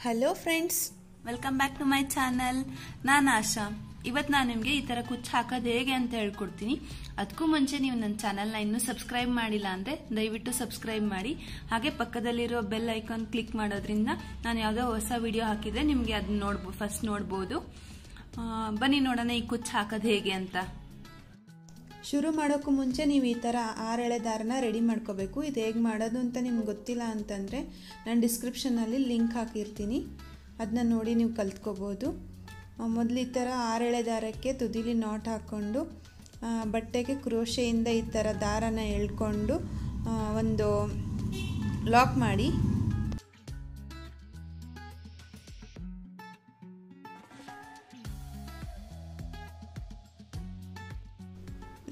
Hello friends, welcome back to my channel. ನಾನು ಆಶಾ. ಇವತ್ತು ನಾನು ನಿಮಗೆ ಈ ತರ ಕುಚ್ಚು ಹಾಕೋದು ಹೇಗೆ ಅಂತ ಹೇಳ್ಕೊಡ್ತೀನಿ. ಅದಕ್ಕೂ ಮುಂಚೆ ನೀವು ನನ್ನ ಚಾನಲ್ನ ಇನ್ನೂ ಸಬ್ಸ್ಕ್ರೈಬ್ ಮಾಡಿಲ್ಲ ಅಂದ್ರೆ ದಯವಿಟ್ಟು ಸಬ್ಸ್ಕ್ರೈಬ್ ಮಾಡಿ. ಹಾಗೆ ಪಕ್ಕದಲ್ಲಿರೋ ಬೆಲ್ ಐಕಾನ್ ಕ್ಲಿಕ್ ಮಾಡೋದ್ರಿಂದ ನಾನು ಯಾವುದೋ ಹೊಸ ವಿಡಿಯೋ ಹಾಕಿದ್ರೆ ನಿಮಗೆ ಅದನ್ನ ಫಸ್ಟ್ ನೋಡ್ಬೋದು. ಬನ್ನಿ ನೋಡೋಣ ಈ ಕುಚ್ಚು ಹಾಕೋದು ಹೇಗೆ ಅಂತ. ಶುರು ಮಾಡೋಕ್ಕೂ ಮುಂಚೆ ನೀವು ಈ ಥರ 6 ಎಳೆ ದಾರನ ರೆಡಿ ಮಾಡ್ಕೋಬೇಕು. ಇದು ಹೇಗೆ ಮಾಡೋದು ಅಂತ ನಿಮ್ಗೆ ಗೊತ್ತಿಲ್ಲ ಅಂತಂದರೆ ನಾನು ಡಿಸ್ಕ್ರಿಪ್ಷನಲ್ಲಿ ಲಿಂಕ್ ಹಾಕಿರ್ತೀನಿ, ಅದನ್ನ ನೋಡಿ ನೀವು ಕಲ್ತ್ಕೋಬೋದು. ಮೊದಲು ಈ ಥರ 6 ಎಳೆ ದಾರಕ್ಕೆ ತುದಿಲಿ ನಾಟ್ ಹಾಕ್ಕೊಂಡು ಬಟ್ಟೆಗೆ ಕ್ರೋಶೆಯಿಂದ ಈ ಥರ ದಾರನ ಎಳ್ಕೊಂಡು ಒಂದು ಲಾಕ್ ಮಾಡಿ.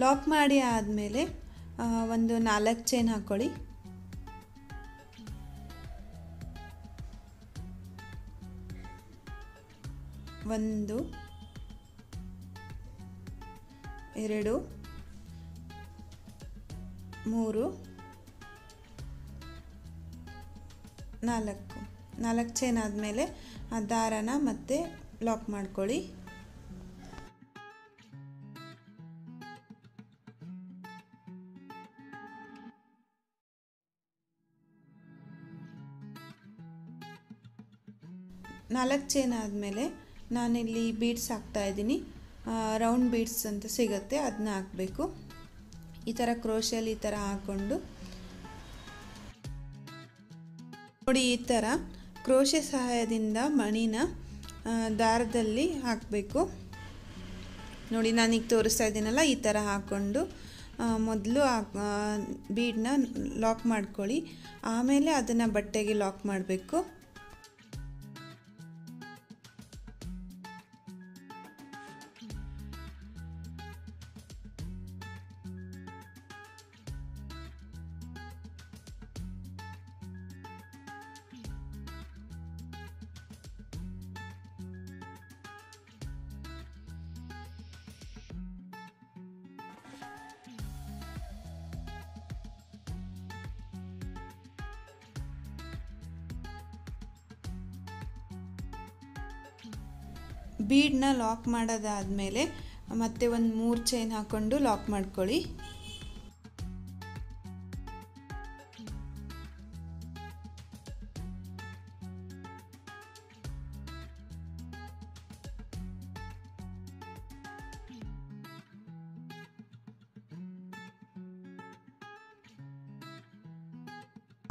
ಲಾಕ್ ಮಾಡಿ ಆದಮೇಲೆ ಒಂದು 4 ಚೈನ್ ಹಾಕ್ಕೊಳ್ಳಿ. ಒಂದು, 2, 3, 4 ಚೈನ್ ಆದಮೇಲೆ ಆ ದಾರನ ಮತ್ತೆ ಲಾಕ್ ಮಾಡ್ಕೊಳ್ಳಿ. ನಾಲ್ಕು ಚೈನ್ ಆದಮೇಲೆ ನಾನಿಲ್ಲಿ ಬೀಡ್ಸ್ ಹಾಕ್ತಾ ಇದ್ದೀನಿ. ರೌಂಡ್ ಬೀಡ್ಸ್ ಅಂತ ಸಿಗುತ್ತೆ, ಅದನ್ನ ಹಾಕಬೇಕು. ಈ ಥರ ಕ್ರೋಶೆಯಲ್ಲಿ ಈ ಥರ ಹಾಕ್ಕೊಂಡು ನೋಡಿ, ಈ ಥರ ಕ್ರೋಶೆ ಸಹಾಯದಿಂದ ಮಣಿನ ದಾರದಲ್ಲಿ ಹಾಕಬೇಕು. ನೋಡಿ, ನಾನೀಗ ತೋರಿಸ್ತಾ ಇದ್ದೀನಲ್ಲ, ಈ ಥರ ಹಾಕ್ಕೊಂಡು ಮೊದಲು ಬೀಡನ್ನ ಲಾಕ್ ಮಾಡ್ಕೊಳ್ಳಿ. ಆಮೇಲೆ ಅದನ್ನು ಬಟ್ಟೆಗೆ ಲಾಕ್ ಮಾಡಬೇಕು. ಬೀಡನ್ನ ಲಾಕ್ ಮಾಡೋದಾದಮೇಲೆ ಮತ್ತೆ ಒಂದು 3 ಚೈನ್ ಹಾಕ್ಕೊಂಡು ಲಾಕ್ ಮಾಡ್ಕೊಳ್ಳಿ.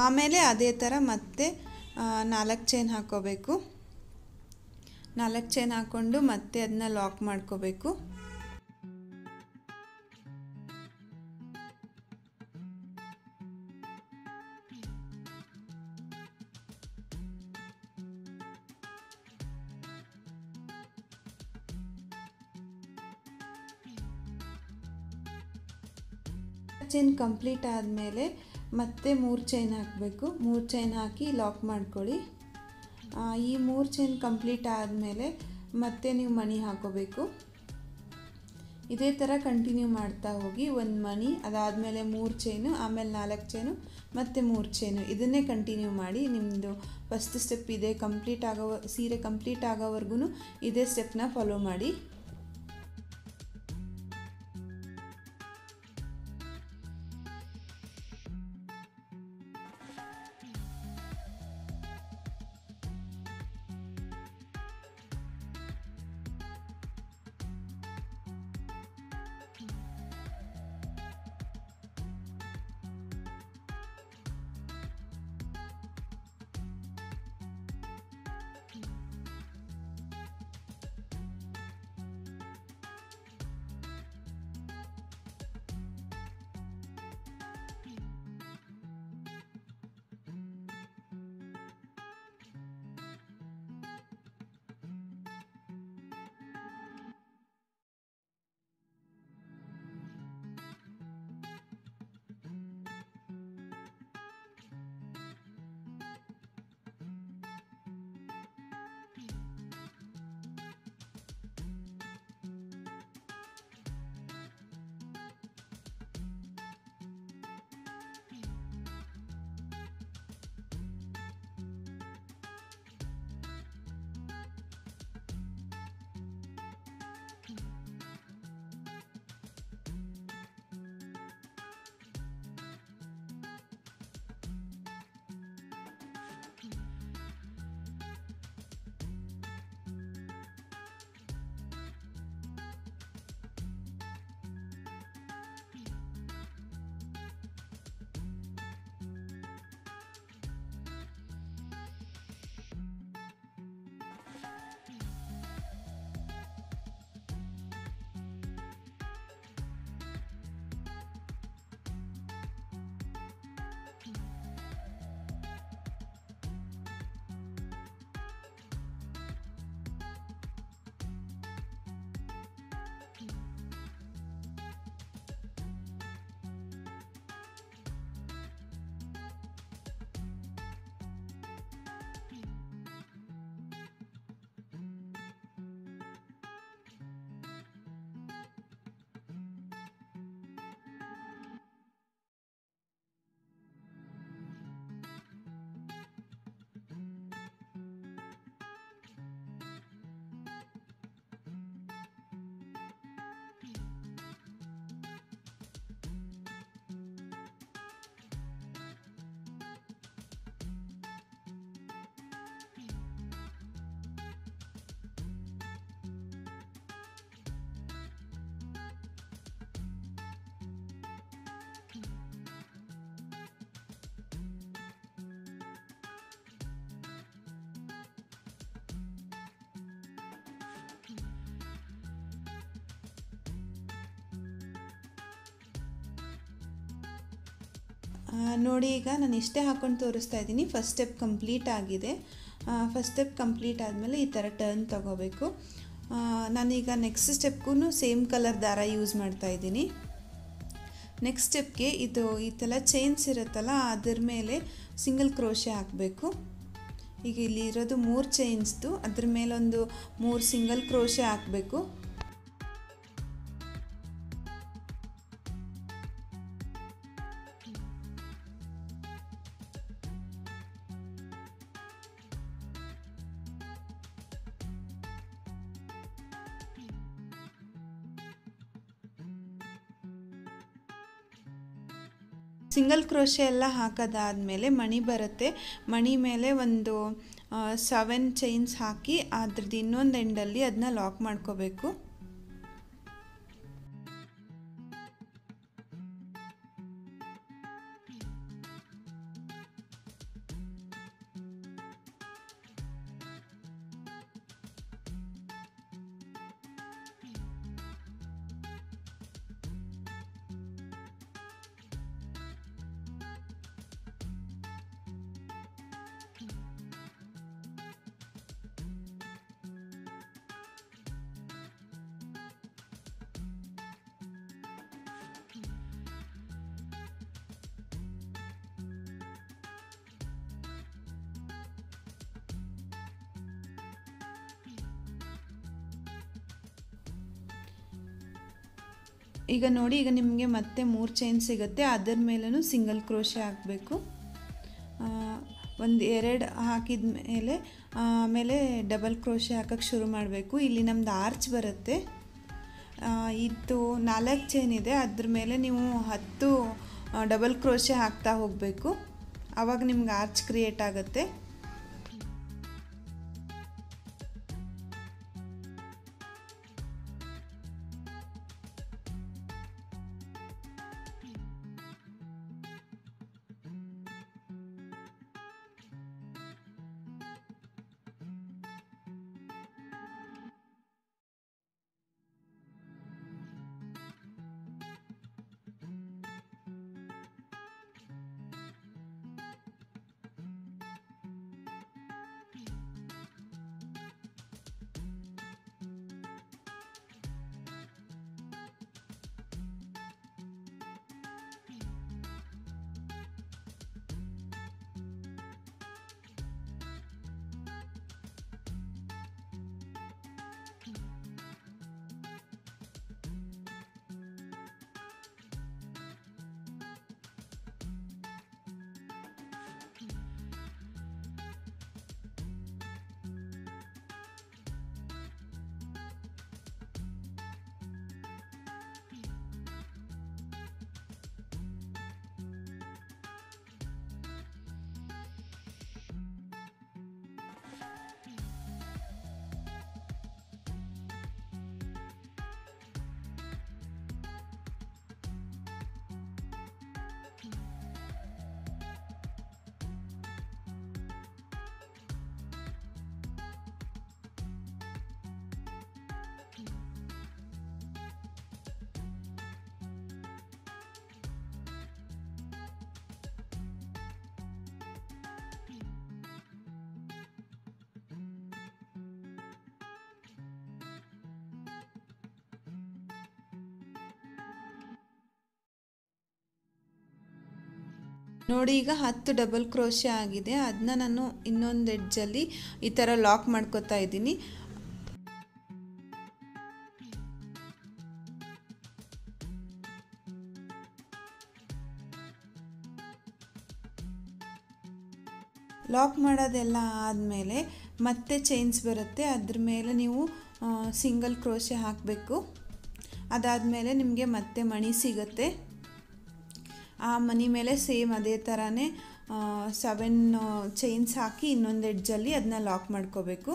ಆಮೇಲೆ ಅದೇ ಥರ ಮತ್ತೆ 4 ಚೈನ್ ಹಾಕ್ಕೋಬೇಕು. 4 ಚೈನ್ ಹಾಕ್ಕೊಂಡು ಮತ್ತೆ ಅದನ್ನ ಲಾಕ್ ಮಾಡ್ಕೋಬೇಕು. ಚೈನ್ ಕಂಪ್ಲೀಟ್ ಆದಮೇಲೆ ಮತ್ತೆ 3 ಚೈನ್ ಹಾಕಬೇಕು. 3 ಚೈನ್ ಹಾಕಿ ಲಾಕ್ ಮಾಡ್ಕೊಳ್ಳಿ. ಈ 3 ಚೈನ್ ಕಂಪ್ಲೀಟ್ ಆದಮೇಲೆ ಮತ್ತೆ ನೀವು ಮಣಿ ಹಾಕೋಬೇಕು. ಇದೇ ಥರ ಕಂಟಿನ್ಯೂ ಮಾಡ್ತಾ ಹೋಗಿ. ಒಂದು ಮಣಿ, ಅದಾದಮೇಲೆ 3 ಚೈನು, ಆಮೇಲೆ 4 ಚೈನು, ಮತ್ತು 3 ಚೈನು. ಇದನ್ನೇ ಕಂಟಿನ್ಯೂ ಮಾಡಿ. ನಿಮ್ಮದು ಫಸ್ಟ್ ಸ್ಟೆಪ್ ಇದೆ, ಸೀರೆ ಕಂಪ್ಲೀಟ್ ಆಗೋವರೆಗೂ ಇದೇ ಸ್ಟೆಪ್ನ ಫಾಲೋ ಮಾಡಿ. ನೋಡಿ ಈಗ ನಾನು ಇಷ್ಟೇ ಹಾಕ್ಕೊಂಡು ತೋರಿಸ್ತಾ ಇದ್ದೀನಿ. ಫಸ್ಟ್ ಸ್ಟೆಪ್ ಕಂಪ್ಲೀಟ್ ಆಗಿದೆ. ಫಸ್ಟ್ ಸ್ಟೆಪ್ ಕಂಪ್ಲೀಟ್ ಆದಮೇಲೆ ಈ ಥರ ಟರ್ನ್ ತಗೋಬೇಕು. ನಾನೀಗ ನೆಕ್ಸ್ಟ್ ಸ್ಟೆಪ್ಗೂ ಸೇಮ್ ಕಲರ್ ದಾರ ಯೂಸ್ ಮಾಡ್ತಾ ಇದ್ದೀನಿ. ನೆಕ್ಸ್ಟ್ ಸ್ಟೆಪ್ಗೆ ಇದು ಈ ಥರ ಚೈನ್ಸ್ ಇರುತ್ತಲ್ಲ ಅದ್ರ ಮೇಲೆ ಸಿಂಗಲ್ ಕ್ರೋಶೆ ಹಾಕಬೇಕು. ಈಗ ಇಲ್ಲಿ ಇರೋದು 3 ಚೈನ್ಸ್ದು, ಅದ್ರ ಮೇಲೊಂದು 3 ಸಿಂಗಲ್ ಕ್ರೋಶೆ ಹಾಕಬೇಕು. ಸಿಂಗಲ್ ಕ್ರೋಶೆ ಎಲ್ಲ ಹಾಕೋದಾದಮೇಲೆ ಮಣಿ ಬರುತ್ತೆ. ಮಣಿ ಮೇಲೆ ಒಂದು 7 ಚೈನ್ಸ್ ಹಾಕಿ ಅದ್ರದ್ದು ಇನ್ನೊಂದು ಎಂಡಲ್ಲಿ ಅದನ್ನ ಲಾಕ್ ಮಾಡ್ಕೋಬೇಕು. ಈಗ ನೋಡಿ, ಈಗ ನಿಮಗೆ ಮತ್ತೆ 3 ಚೈನ್ ಸಿಗುತ್ತೆ. ಅದರ ಮೇಲೂ ಸಿಂಗಲ್ ಕ್ರೋಶೆ ಹಾಕಬೇಕು. 1-2 ಹಾಕಿದ ಮೇಲೆ ಆಮೇಲೆ ಡಬಲ್ ಕ್ರೋಶೆ ಹಾಕೋಕ್ಕೆ ಶುರು ಮಾಡಬೇಕು. ಇಲ್ಲಿ ನಮ್ಮದು ಆರ್ಚ್ ಬರುತ್ತೆ. ಇದು 4 ಚೈನ್ ಇದೆ, ಅದ್ರ ಮೇಲೆ ನೀವು 10 ಡಬಲ್ ಕ್ರೋಶೆ ಹಾಕ್ತಾ ಹೋಗಬೇಕು. ಆವಾಗ ನಿಮ್ಗೆ ಆರ್ಚ್ ಕ್ರಿಯೇಟ್ ಆಗುತ್ತೆ. ನೋಡಿ, ಈಗ 10 ಡಬಲ್ ಕ್ರೋಶೆ ಆಗಿದೆ. ಅದನ್ನ ನಾನು ಇನ್ನೊಂದು ಎಡ್ಜಲ್ಲಿ ಈ ಥರ ಲಾಕ್ ಮಾಡ್ಕೋತಾ ಇದ್ದೀನಿ. ಲಾಕ್ ಮಾಡೋದೆಲ್ಲ ಆದಮೇಲೆ ಮತ್ತೆ ಚೈನ್ಸ್ ಬರುತ್ತೆ. ಅದ್ರ ಮೇಲೆ ನೀವು ಸಿಂಗಲ್ ಕ್ರೋಶೆ ಹಾಕಬೇಕು. ಅದಾದಮೇಲೆ ನಿಮಗೆ ಮತ್ತೆ ಮಣಿ ಸಿಗುತ್ತೆ. ಆ ಮಣಿ ಮೇಲೆ ಸೇಮ್ ಅದೇ ಥರನೇ 7 ಚೈನ್ಸ್ ಹಾಕಿ ಇನ್ನೊಂದು ಎಡ್ಜಲ್ಲಿ ಅದನ್ನ ಲಾಕ್ ಮಾಡ್ಕೋಬೇಕು.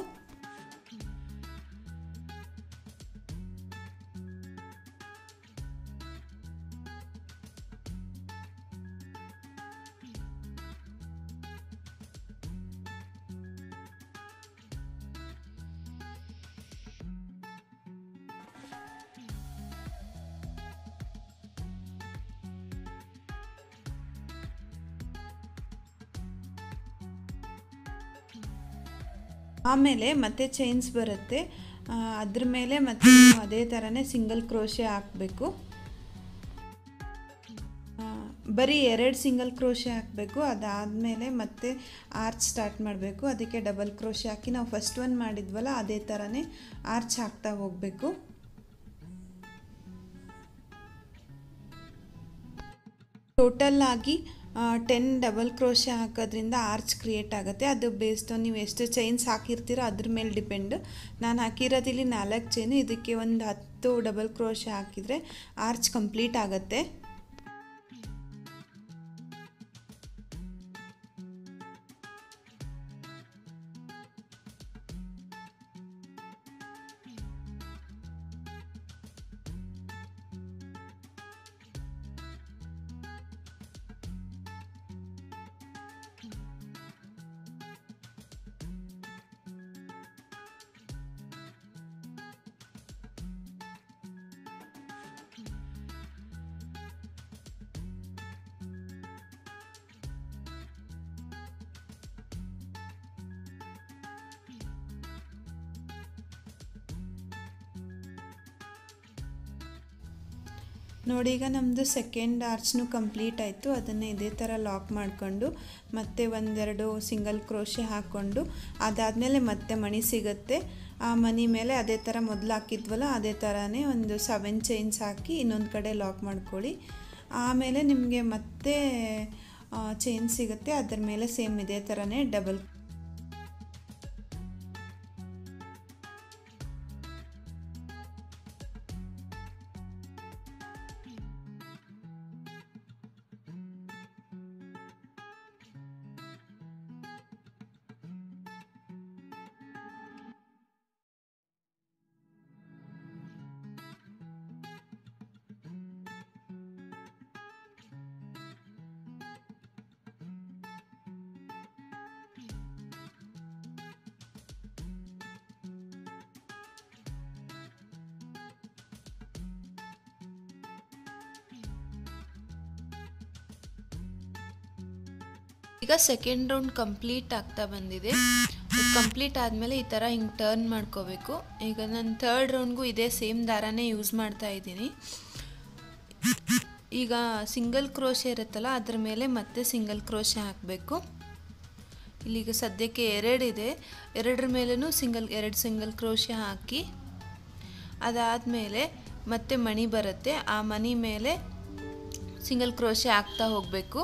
ಆಮೇಲೆ ಮತ್ತೆ ಚೈನ್ಸ್ ಬರುತ್ತೆ, ಅದ್ರ ಮೇಲೆ ಮತ್ತೆ ನೀವು ಅದೇ ಥರನೇ ಸಿಂಗಲ್ ಕ್ರೋಶೆ ಹಾಕಬೇಕು. ಬರೀ 2 ಸಿಂಗಲ್ ಕ್ರೋಶೆ ಹಾಕಬೇಕು. ಅದಾದಮೇಲೆ ಮತ್ತೆ ಆರ್ಚ್ ಸ್ಟಾರ್ಟ್ ಮಾಡಬೇಕು. ಅದಕ್ಕೆ ಡಬಲ್ ಕ್ರೋಶೆ ಹಾಕಿ ನಾವು ಫಸ್ಟ್ ಒನ್ ಮಾಡಿದ್ವಲ್ಲ ಅದೇ ಥರನೇ ಆರ್ಚ್ ಹಾಕ್ತಾ ಹೋಗಬೇಕು. ಟೋಟಲ್ ಆಗಿ 10 ಡಬಲ್ ಕ್ರೋಶೆ ಹಾಕೋದ್ರಿಂದ ಆರ್ಚ್ ಕ್ರಿಯೇಟ್ ಆಗುತ್ತೆ. ಅದು ಬೇಸ್ಡ್ ನೀವು ಎಷ್ಟು ಚೈನ್ಸ್ ಹಾಕಿರ್ತೀರೋ ಅದ್ರ ಮೇಲೆ ಡಿಪೆಂಡ್. ನಾನು ಹಾಕಿರೋದಿಲ್ಲಿ 4 ಚೈನು, ಇದಕ್ಕೆ ಒಂದು 10 ಡಬಲ್ ಕ್ರೋಶೆ ಹಾಕಿದರೆ ಆರ್ಚ್ ಕಂಪ್ಲೀಟ್ ಆಗುತ್ತೆ. ನೋಡಿ, ಈಗ ನಮ್ಮದು ಸೆಕೆಂಡ್ ಆರ್ಚ್ನು ಕಂಪ್ಲೀಟ್ ಆಯಿತು. ಅದನ್ನು ಇದೇ ಥರ ಲಾಕ್ ಮಾಡಿಕೊಂಡು ಮತ್ತೆ 1-2 ಸಿಂಗಲ್ ಕ್ರೋಶೆ ಹಾಕ್ಕೊಂಡು ಅದಾದಮೇಲೆ ಮತ್ತೆ ಮಣಿ ಸಿಗುತ್ತೆ. ಆ ಮಣಿ ಮೇಲೆ ಅದೇ ಥರ ಮೊದಲು ಹಾಕಿದ್ವಲ್ಲ ಅದೇ ಥರನೇ ಒಂದು 7 ಚೈನ್ಸ್ ಹಾಕಿ ಇನ್ನೊಂದು ಕಡೆ ಲಾಕ್ ಮಾಡ್ಕೊಳ್ಳಿ. ಆಮೇಲೆ ನಿಮಗೆ ಮತ್ತೆ ಚೈನ್ ಸಿಗುತ್ತೆ, ಅದರ ಮೇಲೆ ಸೇಮ್ ಇದೇ ಥರನೇ ಡಬಲ್ ಈಗ ಸೆಕೆಂಡ್ ರೌಂಡ್ ಕಂಪ್ಲೀಟ್ ಆಗ್ತಾ ಬಂದಿದೆ. ಕಂಪ್ಲೀಟ್ ಆದಮೇಲೆ ಈ ಥರ ಹಿಂಗೆ ಟರ್ನ್ ಮಾಡ್ಕೋಬೇಕು. ಈಗ ನಾನು ಥರ್ಡ್ ರೌಂಡ್ಗೂ ಇದೇ ಸೇಮ್ ದಾರನೇ ಯೂಸ್ ಮಾಡ್ತಾ ಇದ್ದೀನಿ. ಈಗ ಸಿಂಗಲ್ ಕ್ರೋಶೆ ಇರುತ್ತಲ್ಲ ಅದ್ರ ಮೇಲೆ ಮತ್ತೆ ಸಿಂಗಲ್ ಕ್ರೋಶೆ ಹಾಕಬೇಕು. ಇಲ್ಲಿಗ ಸದ್ಯಕ್ಕೆ 2 ಇದೆ, 2 ಮೇಲೂ 2 ಸಿಂಗಲ್ ಕ್ರೋಶೆ ಹಾಕಿ ಅದಾದಮೇಲೆ ಮತ್ತೆ ಮಣಿ ಬರುತ್ತೆ. ಆ ಮಣಿ ಮೇಲೆ ಸಿಂಗಲ್ ಕ್ರೋಶೆ ಹಾಕ್ತಾ ಹೋಗಬೇಕು.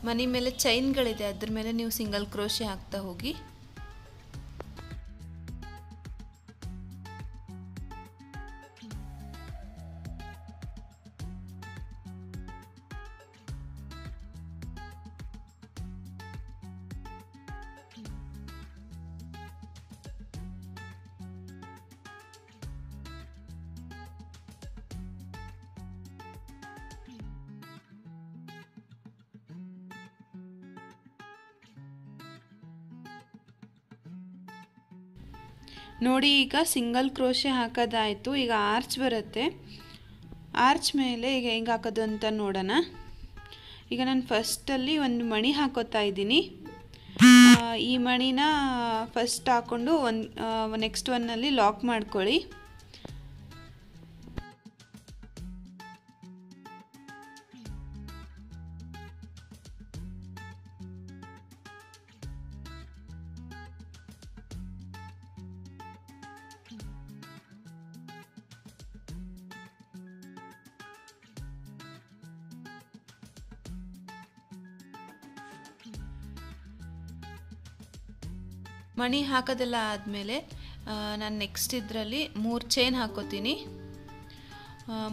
ಮಣಿ ಮೇಲೆ ಚೈನ್ಗಳಿದೆ, ಅದ್ರ ಮೇಲೆ ನೀವು ಸಿಂಗಲ್ ಕ್ರೋಶೆ ಹಾಕ್ತಾ ಹೋಗಿ. ನೋಡಿ, ಈಗ ಸಿಂಗಲ್ ಕ್ರೋಶೆ ಹಾಕೋದಾಯಿತು. ಈಗ ಆರ್ಚ್ ಬರುತ್ತೆ. ಆರ್ಚ್ ಮೇಲೆ ಈಗ ಹೆಂಗೆ ಹಾಕೋದು ಅಂತ ನೋಡೋಣ. ಈಗ ನಾನು ಫಸ್ಟಲ್ಲಿ ಒಂದು ಮಣಿ ಹಾಕೋತಾ ಇದ್ದೀನಿ. ಈ ಮಣಿನ ಫಸ್ಟ್ ಹಾಕ್ಕೊಂಡು ನೆಕ್ಸ್ಟ್ ಒನ್ನಲ್ಲಿ ಲಾಕ್ ಮಾಡ್ಕೊಳ್ಳಿ. ಮಣಿ ಹಾಕೋದೆಲ್ಲ ಆದಮೇಲೆ ನಾನು ನೆಕ್ಸ್ಟ್ ಇದರಲ್ಲಿ 3 ಚೈನ್ ಹಾಕೋತೀನಿ.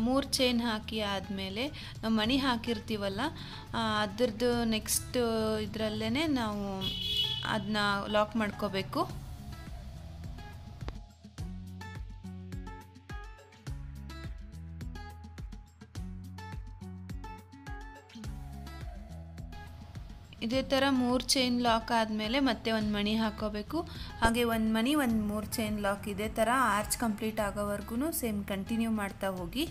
3 ಚೈನ್ ಹಾಕಿ ಆದಮೇಲೆ ನಾವು ಮಣಿ ಹಾಕಿರ್ತೀವಲ್ಲ ಅದರದ್ದು ನೆಕ್ಸ್ಟ್ ಇದರಲ್ಲೇ ನಾವು ಅದನ್ನ ಲಾಕ್ ಮಾಡ್ಕೋಬೇಕು. ಇದೇ ಥರ 3 ಚೈನ್ ಲಾಕ್ ಆದಮೇಲೆ ಮತ್ತೆ ಒಂದು ಮಣಿ ಹಾಕೋಬೇಕು. ಹಾಗೆ ಒಂದು ಮಣಿ 3 ಚೈನ್ ಲಾಕ್. ಇದೇ ಥರ ಆರ್ಚ್ ಕಂಪ್ಲೀಟ್ ಆಗೋವರೆಗೂ ಸೇಮ್ ಕಂಟಿನ್ಯೂ ಮಾಡ್ತಾ ಹೋಗಿ.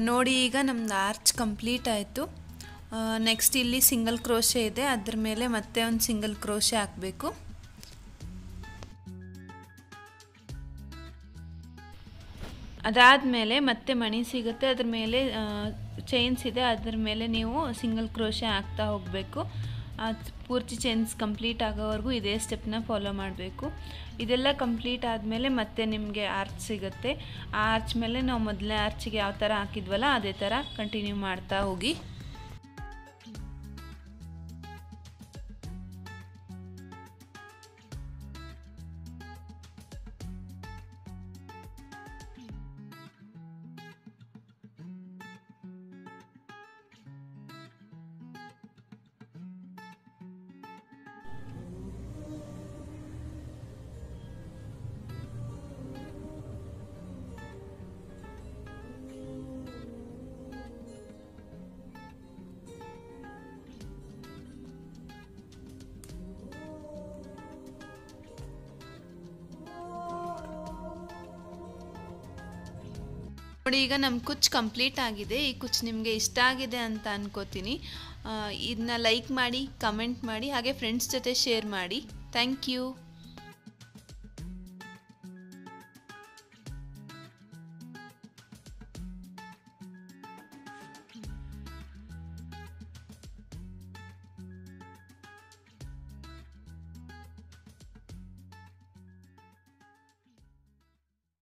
ನೋಡಿ ಈಗ ನಮ್ದು ಆರ್ಚ್ ಕಂಪ್ಲೀಟ್ ಆಯಿತು. ನೆಕ್ಸ್ಟ್ ಇಲ್ಲಿ ಸಿಂಗಲ್ ಕ್ರೋಶೆ ಇದೆ, ಅದ್ರ ಮೇಲೆ ಮತ್ತೆ ಒಂದು ಸಿಂಗಲ್ ಕ್ರೋಶೆ ಹಾಕಬೇಕು. ಅದಾದಮೇಲೆ ಮತ್ತೆ ಮಣಿ ಸಿಗುತ್ತೆ, ಅದ್ರ ಮೇಲೆ ಚೈನ್ಸ್ ಇದೆ, ಅದ್ರ ಮೇಲೆ ನೀವು ಸಿಂಗಲ್ ಕ್ರೋಶೆ ಹಾಕ್ತಾ ಹೋಗಬೇಕು. ಪೂರ್ತಿ ಚೈನ್ಸ್ ಕಂಪ್ಲೀಟ್ ಆಗೋವರೆಗೂ ಇದೇ ಸ್ಟೆಪ್ನ ಫಾಲೋ ಮಾಡಬೇಕು. ಇದೆಲ್ಲ ಕಂಪ್ಲೀಟ್ ಆದಮೇಲೆ ಮತ್ತೆ ನಿಮಗೆ ಆರ್ಚ್ ಸಿಗುತ್ತೆ. ಆ ಆರ್ಚ್ ಮೇಲೆ ನಾವು ಮೊದಲನೇ ಆರ್ಚಿಗೆ ಯಾವ ಥರ ಹಾಕಿದ್ವಲ್ಲ ಅದೇ ಥರ ಕಂಟಿನ್ಯೂ ಮಾಡ್ತಾ ಹೋಗಿ. ನೋಡಿ ಈಗ ನಮ್ಮ ಕುಚ್ಚು ಕಂಪ್ಲೀಟ್ ಆಗಿದೆ. ಈ ಕುಚ್ಚು ನಿಮಗೆ ಇಷ್ಟ ಆಗಿದೆ ಅಂತ ಅನ್ಕೋತೀನಿ. ಇದನ್ನ ಲೈಕ್ ಮಾಡಿ, ಕಮೆಂಟ್ ಮಾಡಿ, ಹಾಗೆ ಫ್ರೆಂಡ್ಸ್ ಜೊತೆ ಶೇರ್ ಮಾಡಿ. Thank you.